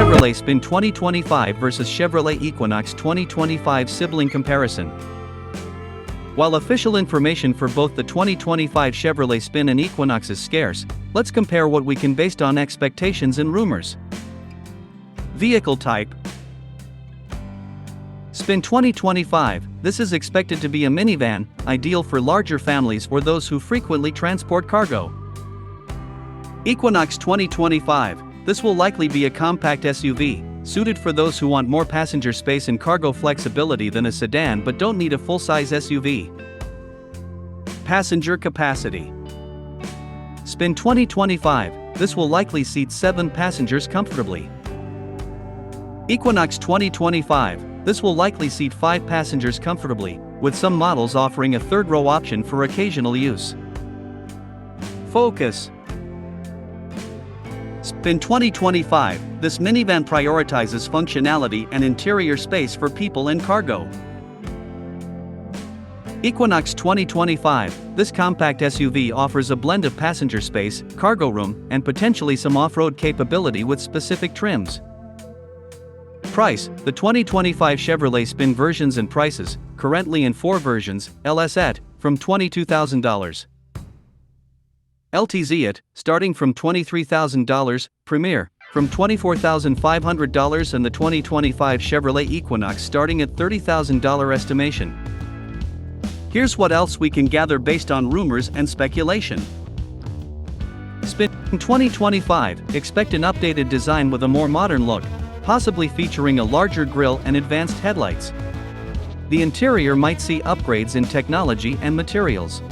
Chevrolet-Spin 2025 vs Chevrolet-Equinox 2025 Sibling comparison. While official information for both the 2025 Chevrolet-Spin and Equinox is scarce, let's compare what we can based on expectations and rumors. Vehicle type: Spin 2025. This is expected to be a minivan, ideal for larger families or those who frequently transport cargo. Equinox 2025. This will likely be a compact SUV, suited for those who want more passenger space and cargo flexibility than a sedan but don't need a full-size SUV. Passenger capacity: Spin 2025. This will likely seat 7 passengers comfortably. Equinox 2025. This will likely seat 5 passengers comfortably, with some models offering a third-row option for occasional use. Focus: Spin 2025. This minivan prioritizes functionality and interior space for people and cargo. Equinox 2025. This compact SUV offers a blend of passenger space, cargo room, and potentially some off-road capability with specific trims. Price: the 2025 Chevrolet Spin versions and prices, currently in 4 versions, LS at, from $22,000. LTZ at, starting from $23,000, Premier, from $24,500 and the 2025 Chevrolet Equinox starting at $30,000 estimation. Here's what else we can gather based on rumors and speculation. Spin 2025. Expect an updated design with a more modern look, possibly featuring a larger grille and advanced headlights. The interior might see upgrades in technology and materials.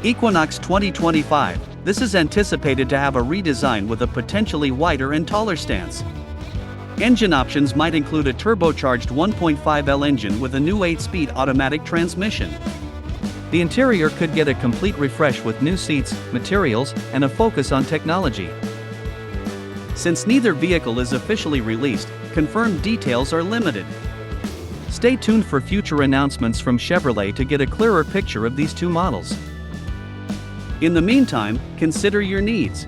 Equinox 2025. This is anticipated to have a redesign with a potentially wider and taller stance. Engine options might include a turbocharged 1.5L engine with a new 8-speed automatic transmission. The interior could get a complete refresh with new seats, materials, and a focus on technology. Since neither vehicle is officially released, confirmed details are limited. Stay tuned for future announcements from Chevrolet to get a clearer picture of these two models. In the meantime, consider your needs.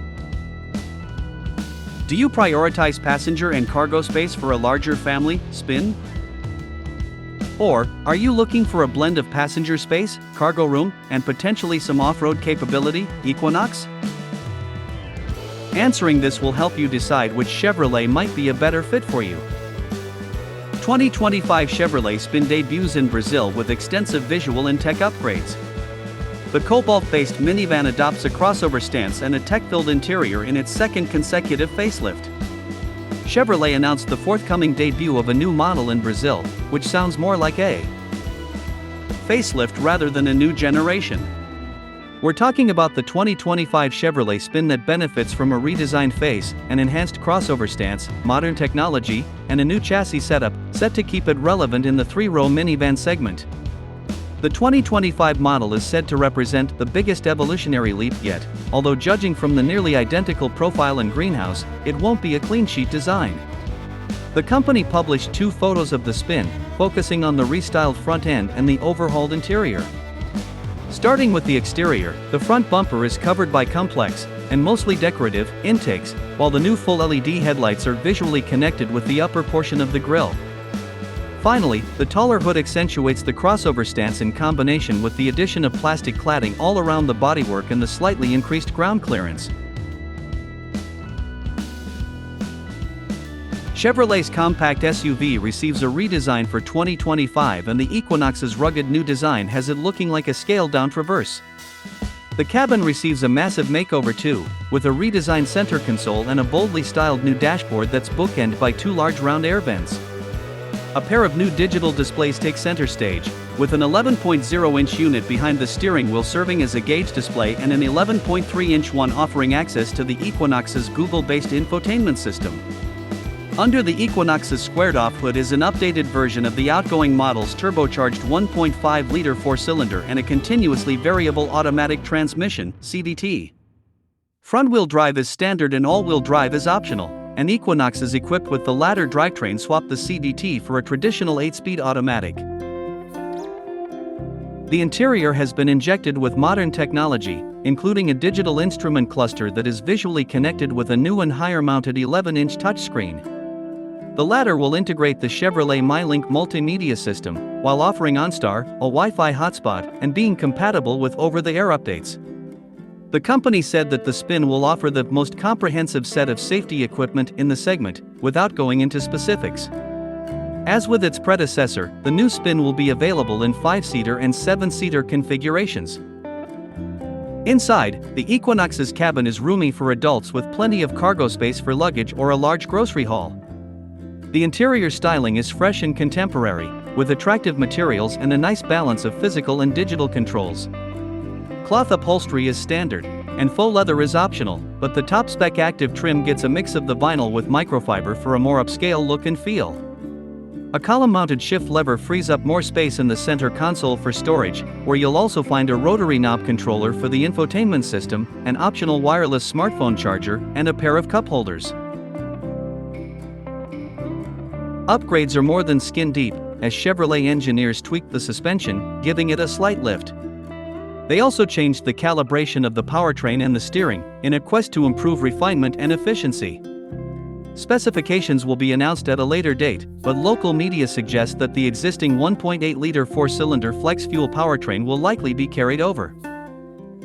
Do you prioritize passenger and cargo space for a larger family, Spin? Or, are you looking for a blend of passenger space, cargo room, and potentially some off-road capability, Equinox? Answering this will help you decide which Chevrolet might be a better fit for you. 2025 Chevrolet Spin debuts in Brazil with extensive visual and tech upgrades. The cobalt-based minivan adopts a crossover stance and a tech-filled interior in its second consecutive facelift. Chevrolet announced the forthcoming debut of a new model in Brazil, which sounds more like a facelift rather than a new generation. We're talking about the 2025 Chevrolet Spin that benefits from a redesigned face, an enhanced crossover stance, modern technology, and a new chassis setup, set to keep it relevant in the 3-row minivan segment. The 2025 model is said to represent the biggest evolutionary leap yet, although judging from the nearly identical profile and greenhouse, it won't be a clean sheet design. The company published 2 photos of the Spin, focusing on the restyled front end and the overhauled interior. Starting with the exterior, the front bumper is covered by complex, and mostly decorative, intakes, while the new full LED headlights are visually connected with the upper portion of the grille. Finally, the taller hood accentuates the crossover stance in combination with the addition of plastic cladding all around the bodywork and the slightly increased ground clearance. Chevrolet's compact SUV receives a redesign for 2025 and the Equinox's rugged new design has it looking like a scaled-down Traverse. The cabin receives a massive makeover too, with a redesigned center console and a boldly styled new dashboard that's bookended by 2 large round air vents. A pair of new digital displays take center stage, with an 11.0-inch unit behind the steering wheel serving as a gauge display and an 11.3-inch one offering access to the Equinox's Google-based infotainment system. Under the Equinox's squared-off hood is an updated version of the outgoing model's turbocharged 1.5-liter 4-cylinder and a continuously variable automatic transmission, CVT. Front-wheel drive is standard and all-wheel drive is optional, and Equinox is equipped with the latter drivetrain swap the CVT for a traditional 8-speed automatic. The interior has been injected with modern technology, including a digital instrument cluster that is visually connected with a new and higher-mounted 11-inch touchscreen. The latter will integrate the Chevrolet MyLink multimedia system, while offering OnStar, a Wi-Fi hotspot, and being compatible with over-the-air updates. The company said that the Spin will offer the most comprehensive set of safety equipment in the segment, without going into specifics. As with its predecessor, the new Spin will be available in 5-seater and 7-seater configurations. Inside, the Equinox's cabin is roomy for adults with plenty of cargo space for luggage or a large grocery haul. The interior styling is fresh and contemporary, with attractive materials and a nice balance of physical and digital controls. Cloth upholstery is standard, and faux leather is optional, but the top-spec active trim gets a mix of the vinyl with microfiber for a more upscale look and feel. A column-mounted shift lever frees up more space in the center console for storage, where you'll also find a rotary knob controller for the infotainment system, an optional wireless smartphone charger, and a pair of cup holders. Upgrades are more than skin-deep, as Chevrolet engineers tweaked the suspension, giving it a slight lift. They also changed the calibration of the powertrain and the steering, in a quest to improve refinement and efficiency. Specifications will be announced at a later date, but local media suggest that the existing 1.8-liter 4-cylinder flex-fuel powertrain will likely be carried over.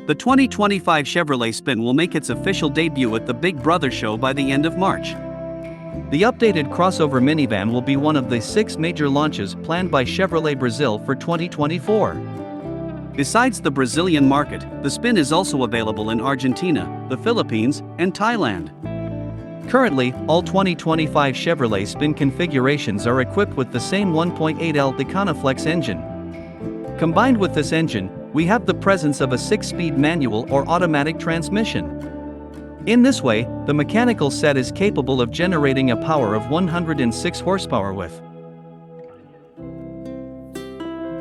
The 2025 Chevrolet Spin will make its official debut at the Big Brother show by the end of March. The updated crossover minivan will be one of the 6 major launches planned by Chevrolet Brazil for 2024. Besides the Brazilian market, the Spin is also available in Argentina, the Philippines, and Thailand. Currently, all 2025 Chevrolet Spin configurations are equipped with the same 1.8L Econoflex engine. Combined with this engine, we have the presence of a 6-speed manual or automatic transmission. In this way, the mechanical set is capable of generating a power of 106 horsepower with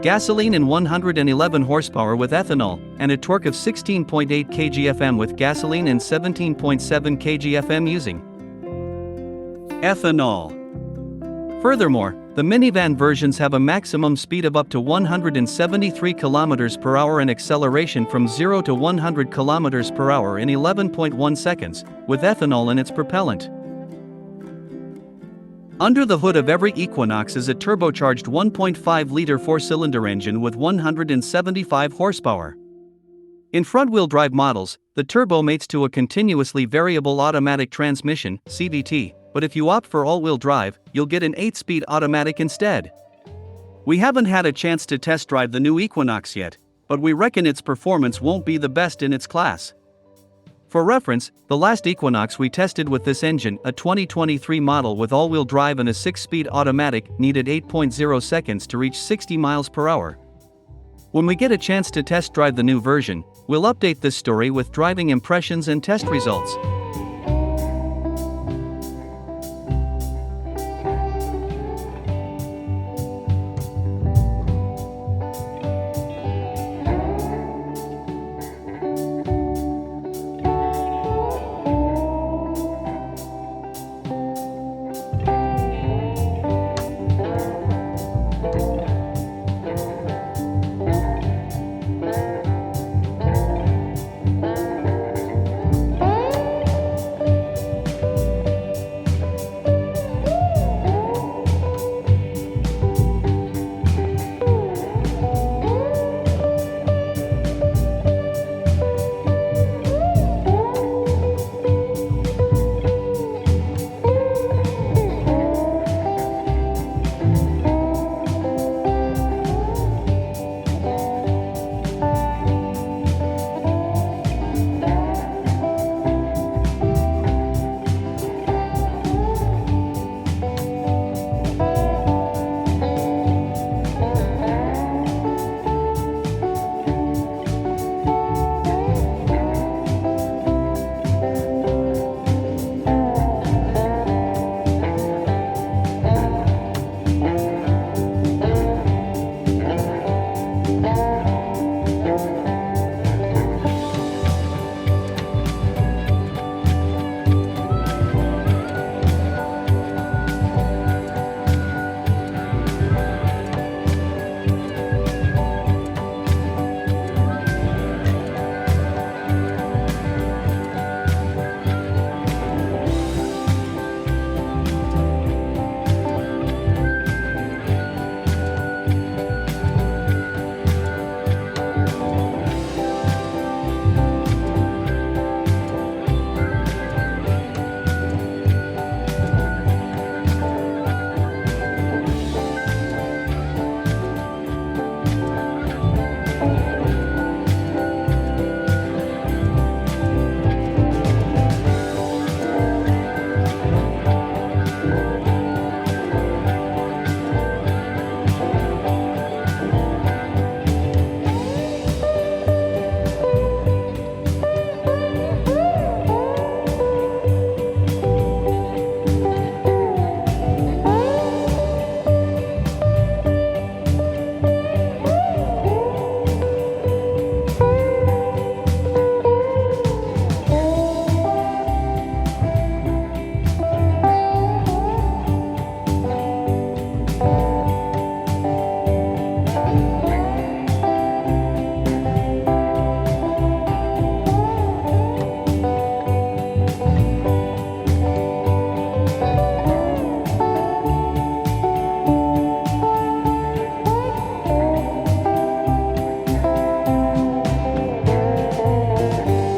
gasoline and 111 horsepower with ethanol, and a torque of 16.8 kgfm with gasoline and 17.7 kgfm using ethanol. Furthermore, the minivan versions have a maximum speed of up to 173 km per hour and acceleration from 0 to 100 km per hour in 11.1 seconds, with ethanol in its propellant. Under the hood of every Equinox is a turbocharged 1.5-liter 4-cylinder engine with 175 horsepower. In front-wheel drive models, the turbo mates to a continuously variable automatic transmission, CVT, but if you opt for all-wheel drive, you'll get an 8-speed automatic instead. We haven't had a chance to test drive the new Equinox yet, but we reckon its performance won't be the best in its class. For reference, the last Equinox we tested with this engine, a 2023 model with all-wheel drive and a 6-speed automatic, needed 8.0 seconds to reach 60 miles per hour. When we get a chance to test drive the new version, we'll update this story with driving impressions and test results.